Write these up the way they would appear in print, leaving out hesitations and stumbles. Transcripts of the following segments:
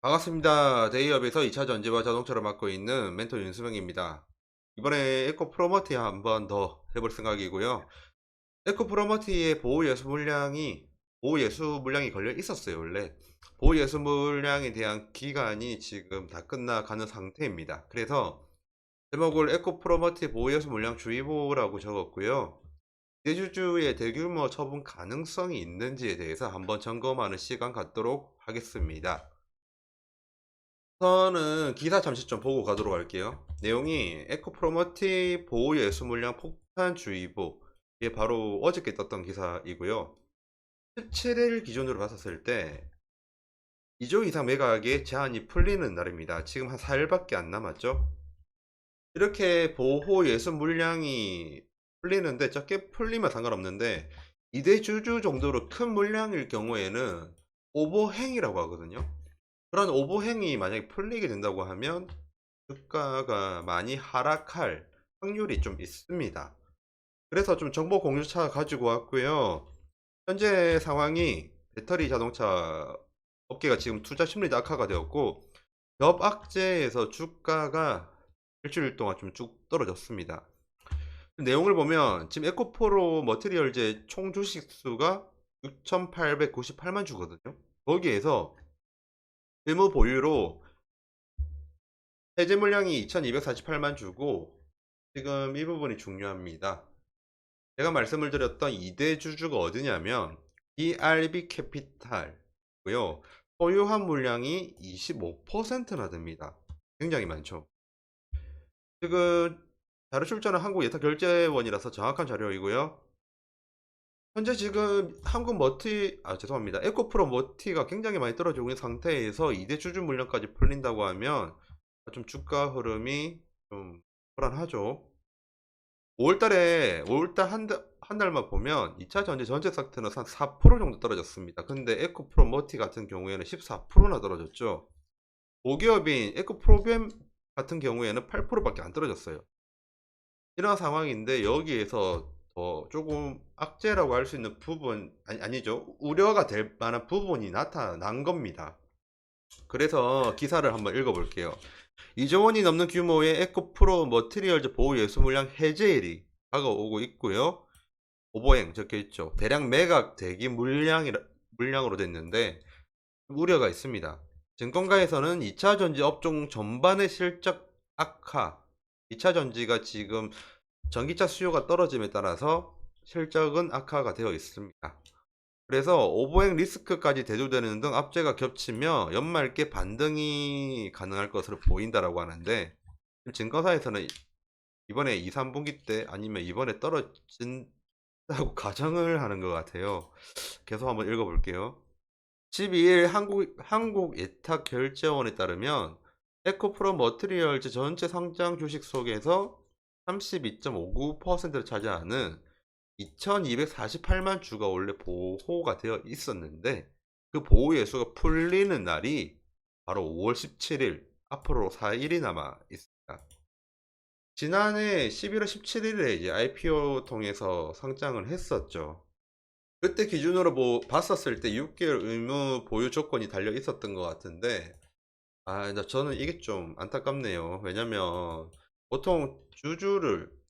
반갑습니다. 데이업에서 2차 전지와 자동차를 맡고 있는 멘토 윤수명입니다. 이번에 에코 프로머티 한번 더 해볼 생각이고요. 에코 프로머티의 보호 예수 물량이 걸려 있었어요, 원래. 보호 예수 물량에 대한 기간이 지금 다 끝나가는 상태입니다. 그래서 제목을 에코 프로머티 보호 예수 물량 주의보라고 적었고요. 대주주의 대규모 처분 가능성이 있는지에 대해서 한번 점검하는 시간 갖도록 하겠습니다. 우선은 기사 잠시 좀 보고 가도록 할게요. 내용이 에코프로머티 보호예수 물량 폭탄주의보, 이게 바로 어저께 떴던 기사이고요. 17일 기준으로 봤었을 때 2조 이상 매각의 제한이 풀리는 날입니다. 지금 한 4일밖에 안 남았죠. 이렇게 보호예수 물량이 풀리는데, 적게 풀리면 상관없는데 2대 주주 정도로 큰 물량일 경우에는 오버행이라고 하거든요. 그런 오버행이 만약에 풀리게 된다고 하면 주가가 많이 하락할 확률이 좀 있습니다. 그래서 좀 정보 공유차 가지고 왔고요. 현재 상황이 배터리 자동차 업계가 지금 투자 심리 악화가 되었고, 겹악재에서 주가가 일주일 동안 좀 쭉 떨어졌습니다. 내용을 보면 지금 에코프로 머티리얼즈의 총 주식 수가 6,898만 주거든요. 거기에서 의무 보유로 해제 물량이 2248만 주고, 지금 이 부분이 중요합니다. 제가 말씀을 드렸던 2대 주주가 어디냐면 BRB 캐피탈고요. 소유한 물량이 25%나 됩니다. 굉장히 많죠. 지금 자료 출처는 한국예탁결제원이라서 정확한 자료이고요. 현재 지금 죄송합니다. 에코프로 머티가 굉장히 많이 떨어지고 있는 상태에서 2대 주주 물량까지 풀린다고 하면 좀 주가 흐름이 좀 불안하죠. 5월달 한 달만 보면 2차 전지 상태는 한 4% 정도 떨어졌습니다. 근데 에코프로머티 같은 경우에는 14%나 떨어졌죠. 고기업인 에코프로비엠 같은 경우에는 8%밖에 안 떨어졌어요. 이런 상황인데, 여기에서 더 조금 악재라고 할 수 있는 부분, 아니죠. 우려가 될 만한 부분이 나타난 겁니다. 그래서 기사를 한번 읽어볼게요. 2조 원이 넘는 규모의 에코프로 머티리얼즈 보호 예수 물량 해제일이 다가오고 있고요. 오버행 적혀있죠. 대량 매각 대기 물량으로 됐는데 우려가 있습니다. 증권가에서는 2차 전지 업종 전반의 실적 악화, 2차 전지가 지금 전기차 수요가 떨어짐에 따라서 실적은 악화가 되어 있습니다. 그래서 오버행 리스크까지 대두되는 등 악재가 겹치며 연말께 반등이 가능할 것으로 보인다라고 하는데, 증권사에서는 이번에 2, 3분기 때 아니면 이번에 떨어진다고 가정을 하는 것 같아요. 계속 한번 읽어볼게요. 12일 한국예탁결제원에 따르면 에코프로 머티리얼즈 전체 상장 주식 속에서 32.59%를 차지하는 2248만 주가 원래 보호가 되어 있었는데, 그 보호 예수가 풀리는 날이 바로 5월 17일, 앞으로 4일이 남아 있습니다. 지난해 11월 17일에 이제 IPO 통해서 상장을 했었죠. 그때 기준으로 봤었을 때 6개월 의무 보유 조건이 달려 있었던 것 같은데, 저는 이게 좀 안타깝네요. 왜냐면 보통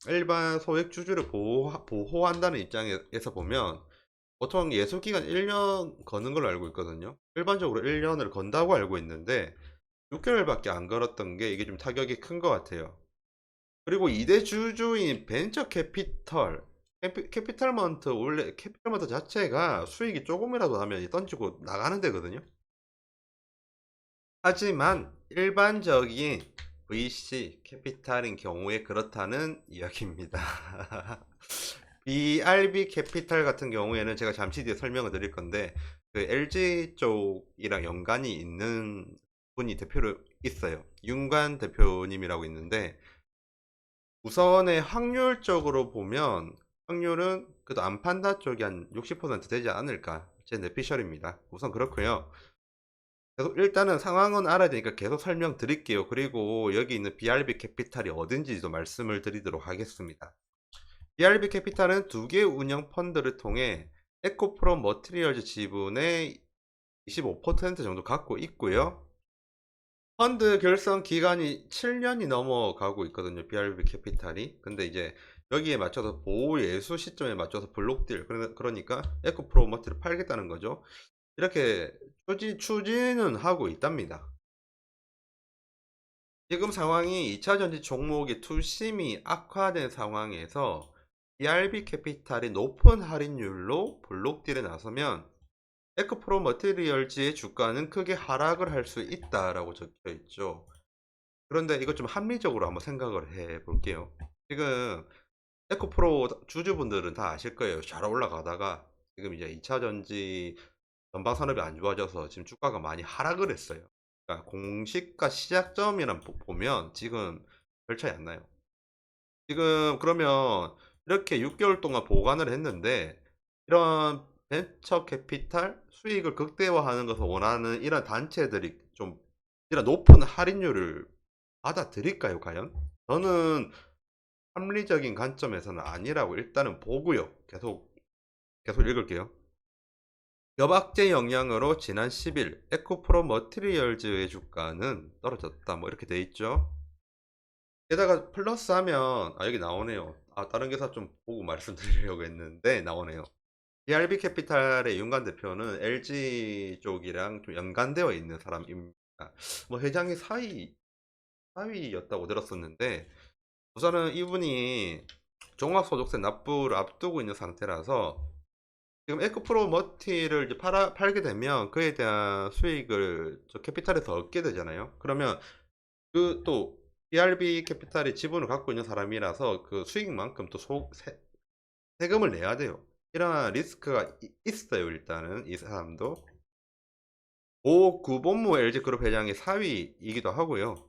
일반 소액 주주를 보호한다는 입장에서 보면 보통 예수기간 1년 거는 걸로 알고 있거든요. 일반적으로 1년을 건다고 알고 있는데 6개월밖에 안 걸었던 게 이게 좀 타격이 큰 것 같아요. 그리고 2대 주주인 벤처 캐피탈먼트, 원래 캐피탈먼트 자체가 수익이 조금이라도 나면 던지고 나가는 데거든요. 하지만 일반적인 VC 캐피탈인 경우에 그렇다는 이야기입니다. BRB 캐피탈 같은 경우에는 제가 잠시 뒤에 설명을 드릴 건데, 그 LG 쪽이랑 연관이 있는 분이 대표로 있어요. 윤관 대표님이라고 있는데, 우선의 확률적으로 보면 확률은 그래도 안판다 쪽이 한 60% 되지 않을까, 제 뇌피셜입니다. 우선 그렇고요. 계속 일단은 상황은 알아야 되니까 계속 설명드릴게요. 그리고 여기 있는 BRB 캐피탈이 어딘지도 말씀을 드리도록 하겠습니다. BRB 캐피탈은 두 개의 운영 펀드를 통해 에코프로 머티리얼즈 지분의 25% 정도 갖고 있고요. 펀드 결성 기간이 7년이 넘어가고 있거든요. BRB 캐피탈이. 근데 이제 여기에 맞춰서 보호 예수 시점에 맞춰서 블록딜 그러니까 에코프로머티를 팔겠다는 거죠. 이렇게 추진은 하고 있답니다. 지금 상황이 2차 전지 종목의 투심이 악화된 상황에서 BRB 캐피탈이 높은 할인율로 블록딜에 나서면 에코프로 머티리얼즈의 주가는 크게 하락을 할 수 있다라고 적혀 있죠. 그런데 이것 좀 합리적으로 한번 생각을 해 볼게요. 지금 에코프로 주주분들은 다 아실 거예요. 잘 올라가다가 지금 이제 2차 전지 전방 산업이 안 좋아져서 지금 주가가 많이 하락을 했어요. 그러니까 공시가 시작점이랑 보면 지금 별 차이 안 나요. 지금 그러면 이렇게 6개월 동안 보관을 했는데 이런 벤처 캐피탈 수익을 극대화하는 것을 원하는 이런 단체들이 좀 이런 높은 할인율을 받아들일까요, 과연? 저는 합리적인 관점에서는 아니라고 일단은 보고요. 계속 읽을게요. 여박제 영향으로 지난 10일 에코프로 머티리얼즈의 주가는 떨어졌다. 뭐 이렇게 돼 있죠. 게다가 플러스 하면 여기 나오네요. 다른 기사 좀 보고 말씀드리려고 했는데 나오네요. BRB 캐피탈의 윤관 대표는 LG 쪽이랑 좀 연관되어 있는 사람입니다. 뭐 회장이 사위였다고 들었었는데 우선은 이분이 종합소득세 납부를 앞두고 있는 상태라서 지금 에코프로 머티를 이제 팔게 되면 그에 대한 수익을 저 캐피탈에서 얻게 되잖아요. 그러면 그 또 BRB 캐피탈이 지분을 갖고 있는 사람이라서 그 수익만큼 또 세금을 내야 돼요. 이러한 리스크가 있어요. 일단은 이 사람도 오 구본무 LG그룹 회장의 사위이기도 하고요.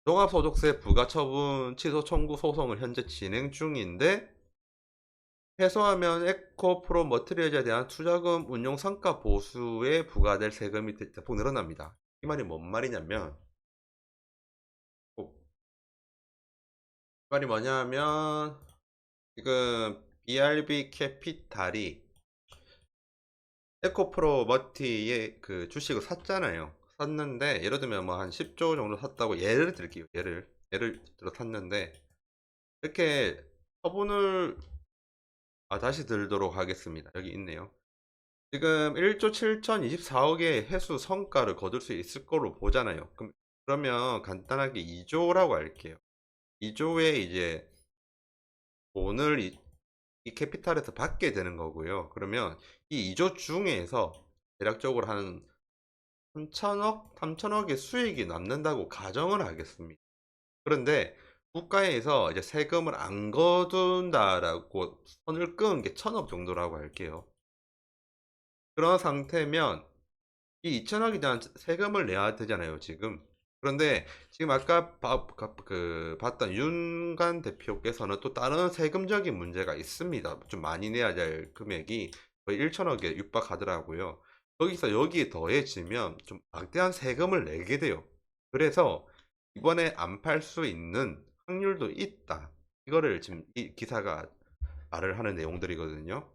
종합소득세 부가처분 취소 청구 소송을 현재 진행 중인데 해소하면 에코프로 머티리얼즈에 대한 투자금 운용 성과 보수에 부과될 세금이 대폭 늘어납니다. 이 말이 뭔 말이냐면 이 말이 뭐냐면 지금 BRB 캐피탈이 에코프로 머티의 그 주식을 샀잖아요. 샀는데 예를 들면 뭐 한 10조 정도 샀다고 예를 들게요. 예를 들어 샀는데 이렇게 처분을 다시 들도록 하겠습니다. 여기 있네요. 지금 1조 7,024억의 회수 성과를 거둘 수 있을 거로 보잖아요. 그러면 간단하게 2조라고 할게요. 2조에 이제 돈을 이 캐피탈에서 받게 되는 거고요. 그러면 이 2조 중에서 대략적으로 한 3천억의 수익이 남는다고 가정을 하겠습니다. 그런데 국가에서 이제 세금을 안 거둔다라고 선을 끄은 게 1,000억 정도라고 할게요. 그런 상태면 이 2천억에 대한 세금을 내야 되잖아요, 지금. 그런데 지금 아까 봤던 윤관 대표께서는 또 다른 세금적인 문제가 있습니다. 좀 많이 내야 될 금액이 거의 1천억에 육박하더라고요. 거기서 여기에 더해지면 좀 막대한 세금을 내게 돼요. 그래서 이번에 안 팔 수 있는 확률도 있다. 이거를 지금 이 기사가 말을 하는 내용들이거든요.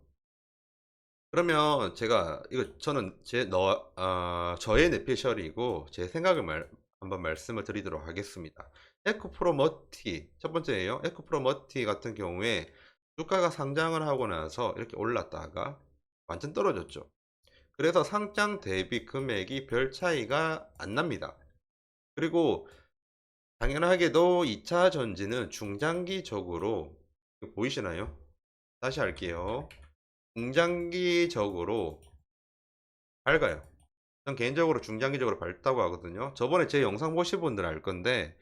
그러면 제가 이거 저는 저의 뇌피셜이고 제 생각을 한번 말씀을 드리도록 하겠습니다. 에코프로머티 첫 번째예요. 에코프로머티 같은 경우에 주가가 상장을 하고 나서 이렇게 올랐다가 완전 떨어졌죠. 그래서 상장 대비 금액이 별 차이가 안 납니다. 그리고 당연하게도 2차 전지는 중장기적으로 보이시나요? 다시 할게요. 중장기적으로 밝아요. 전 개인적으로 중장기적으로 밝다고 하거든요. 저번에 제 영상 보신 분들 알 건데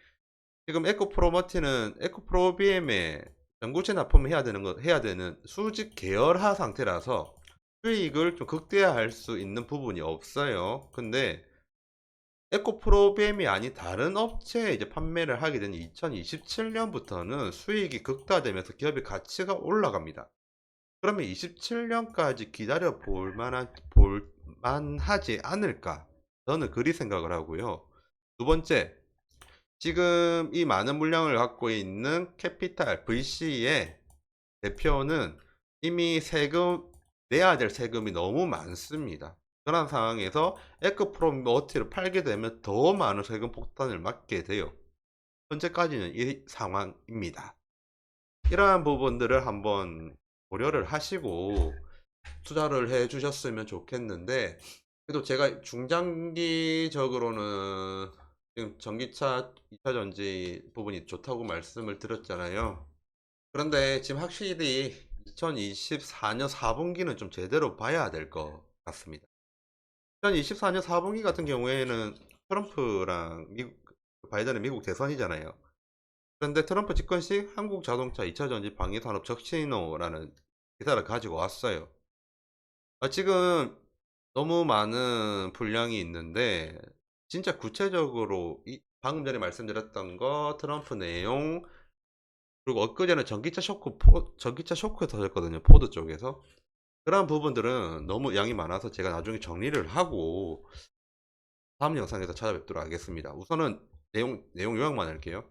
지금 에코프로머티는 에코프로비엠에 전구체 납품을 해야 되는 수직 계열화 상태라서 수익을 좀 극대화할 수 있는 부분이 없어요. 근데 에코프로비엠이 아닌 다른 업체에 이제 판매를 하게 된 2027년부터는 수익이 극대화되면서 기업의 가치가 올라갑니다. 그러면 27년까지 기다려 볼만하지 않을까? 저는 그리 생각을 하고요. 두 번째, 지금 이 많은 물량을 갖고 있는 캐피탈 VC의 대표는 이미 내야 될 세금이 너무 많습니다. 그런 상황에서 에코프로머티를 팔게 되면 더 많은 세금 폭탄을 맞게 돼요. 현재까지는 이 상황입니다. 이러한 부분들을 한번 고려를 하시고 투자를 해 주셨으면 좋겠는데, 그래도 제가 중장기적으로는 지금 전기차 2차 전지 부분이 좋다고 말씀을 드렸잖아요. 그런데 지금 확실히 2024년 4분기는 좀 제대로 봐야 될 것 같습니다. 2024년 4분기 같은 경우에는 트럼프랑 바이든의 미국 대선이잖아요. 그런데 트럼프 집권 시 한국 자동차 2차 전지 방위 산업 적신호라는 기사를 가지고 왔어요. 지금 너무 많은 분량이 있는데 진짜 구체적으로 방금 전에 말씀드렸던 거 트럼프 내용, 그리고 엊그제는 전기차 쇼크 터졌거든요, 포드 쪽에서. 그런 부분들은 너무 양이 많아서 제가 나중에 정리를 하고 다음 영상에서 찾아뵙도록 하겠습니다. 우선은 내용 요약만 할게요.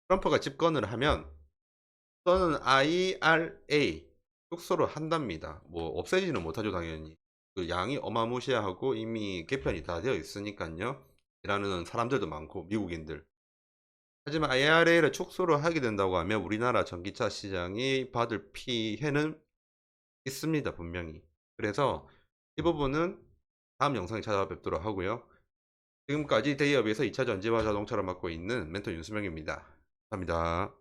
트럼프가 집권을 하면 우선은 IRA 축소를 한답니다. 뭐 없애지는 못하죠, 당연히. 그 양이 어마무시하고 이미 개편이 다 되어 있으니까요. 일하는 사람들도 많고 미국인들. 하지만 IRA를 축소를 하게 된다고 하면 우리나라 전기차 시장이 받을 피해는 있습니다, 분명히. 그래서 이 부분은 다음 영상에 찾아뵙도록 하고요. 지금까지 대기업에서 2차 전지와 자동차를 맡고 있는 멘토 윤수명입니다. 감사합니다.